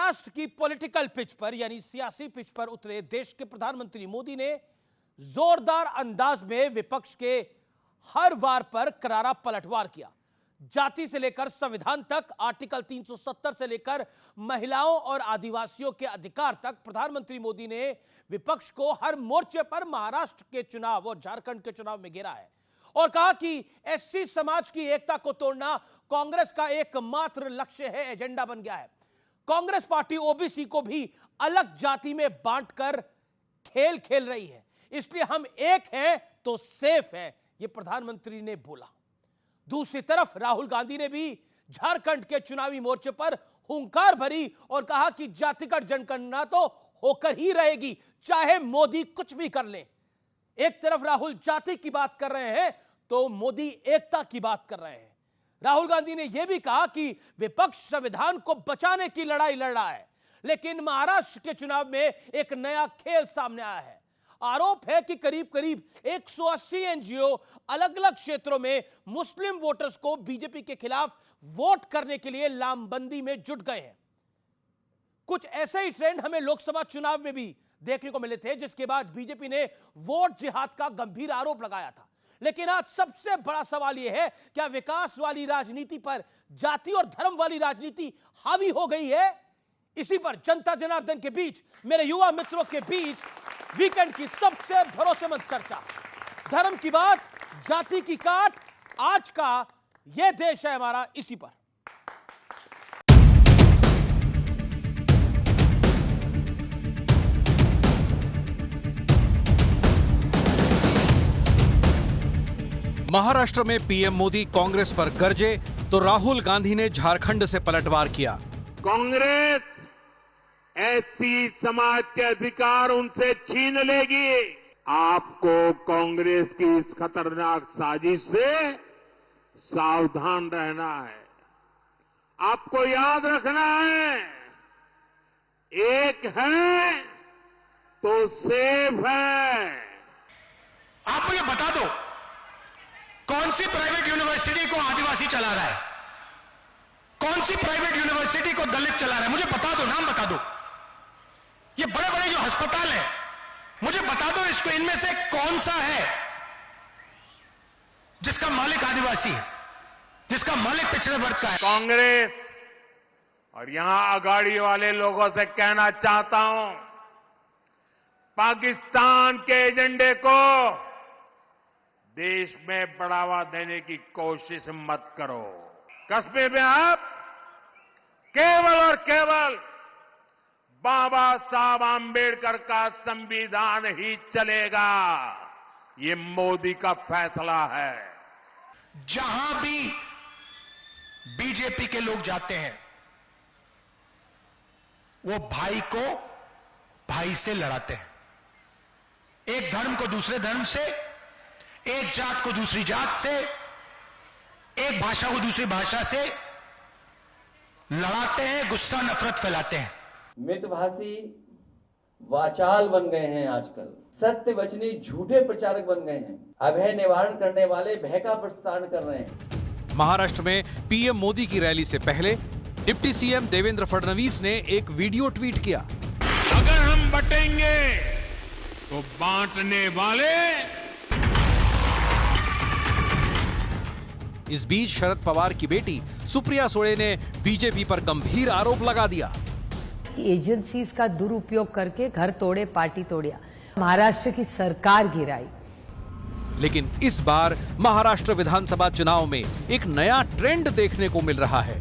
महाराष्ट्र की political pitch पर यानी सियासी पिच पर उतरे देश के प्रधानमंत्री मोदी ने जोरदार अंदाज में विपक्ष के हर वार पर करारा पलटवार किया। जाति से लेकर संविधान तक, आर्टिकल 370 से लेकर महिलाओं और आदिवासियों के अधिकार तक प्रधानमंत्री मोदी ने विपक्ष को हर मोर्चे पर महाराष्ट्र के चुनाव और झारखंड के चुनाव में घेरा है और कहा कि एससी समाज की एकता को तोड़ना कांग्रेस का एकमात्र लक्ष्य है, एजेंडा बन गया है। कांग्रेस पार्टी ओबीसी को भी अलग जाति में बांटकर खेल खेल रही है, इसलिए हम एक हैं तो सेफ है, यह प्रधानमंत्री ने बोला। दूसरी तरफ राहुल गांधी ने भी झारखंड के चुनावी मोर्चे पर हुंकार भरी और कहा कि जातिगत जनगणना तो होकर ही रहेगी, चाहे मोदी कुछ भी कर ले। एक तरफ राहुल जाति की बात कर रहे हैं तो मोदी एकता की बात कर रहे हैं। राहुल गांधी ने यह भी कहा कि विपक्ष संविधान को बचाने की लड़ाई लड़ रहा है, लेकिन महाराष्ट्र के चुनाव में एक नया खेल सामने आया है। आरोप है कि करीब करीब 180 एनजीओ अलग अलग क्षेत्रों में मुस्लिम वोटर्स को बीजेपी के खिलाफ वोट करने के लिए लामबंदी में जुट गए हैं। कुछ ऐसे ही ट्रेंड हमें लोकसभा चुनाव में भी देखने को मिले थे, जिसके बाद बीजेपी ने वोट जिहाद का गंभीर आरोप लगाया था। लेकिन आज सबसे बड़ा सवाल यह है, क्या विकास वाली राजनीति पर जाति और धर्म वाली राजनीति हावी हो गई है? इसी पर जनता जनार्दन के बीच, मेरे युवा मित्रों के बीच वीकेंड की सबसे भरोसेमंद चर्चा। धर्म की बात, जाति की काट, आज का यह देश है हमारा, इसी पर। महाराष्ट्र में पीएम मोदी कांग्रेस पर गरजे तो राहुल गांधी ने झारखंड से पलटवार किया। कांग्रेस एससी समाज के अधिकार उनसे छीन लेगी। आपको कांग्रेस की इस खतरनाक साजिश से सावधान रहना है। आपको याद रखना है, एक है तो सेफ है। आप मुझे बता दो, कौन सी प्राइवेट यूनिवर्सिटी को आदिवासी चला रहा है? कौन सी प्राइवेट यूनिवर्सिटी को दलित चला रहा है? मुझे बता दो, नाम बता दो। ये बड़े बड़े जो अस्पताल है, मुझे बता दो, इसको इनमें से कौन सा है जिसका मालिक आदिवासी है, जिसका मालिक पिछड़े वर्ग का है? कांग्रेस और यहां अगाड़ी वाले लोगों से कहना चाहता हूं, पाकिस्तान के एजेंडे को देश में बढ़ावा देने की कोशिश मत करो। कस्बे में आप केवल और केवल बाबा साहब आंबेडकर का संविधान ही चलेगा, ये मोदी का फैसला है। जहां भी बीजेपी के लोग जाते हैं, वो भाई को भाई से लड़ाते हैं। एक धर्म को दूसरे धर्म से, एक जात को दूसरी जात से, एक भाषा को दूसरी भाषा से लड़ाते हैं, गुस्सा नफरत फैलाते हैं। मितभाषी वाचाल बन गए हैं, आजकल सत्य वचनी झूठे प्रचारक बन गए हैं, अभय निवारण करने वाले भय का प्रसारण कर रहे हैं। महाराष्ट्र में पीएम मोदी की रैली से पहले डिप्टी सीएम देवेंद्र फडणवीस ने एक वीडियो ट्वीट किया। अगर हम बटेंगे तो बांटने वाले। इस बीच शरद पवार की बेटी सुप्रिया सुळे ने बीजेपी पर गंभीर आरोप लगा दिया। एजेंसीज का दुरुपयोग करके घर तोड़े, पार्टी तोड़िया, महाराष्ट्र की सरकार गिराई। लेकिन इस बार महाराष्ट्र विधानसभा चुनाव में एक नया ट्रेंड देखने को मिल रहा है।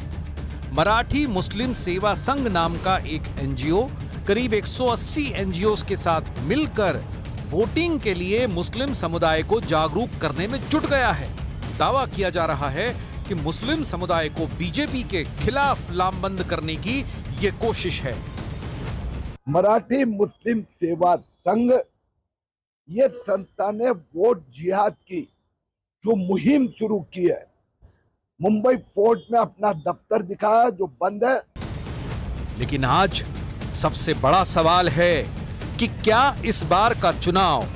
मराठी मुस्लिम सेवा संघ नाम का एक एनजीओ करीब 180 एनजीओ के साथ मिलकर वोटिंग के लिए मुस्लिम समुदाय को जागरूक करने में जुट गया है। दावा किया जा रहा है कि मुस्लिम समुदाय को बीजेपी के खिलाफ लामबंद करने की ये कोशिश है। मराठी मुस्लिम सेवा संघ, ये संस्था ने वोट जिहाद की जो मुहिम शुरू की है, मुंबई फोर्ट में अपना दफ्तर दिखाया जो बंद है। लेकिन आज सबसे बड़ा सवाल है कि क्या इस बार का चुनाव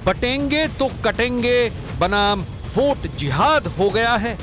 बटेंगे तो कटेंगे बनाम वोट जिहाद हो गया है?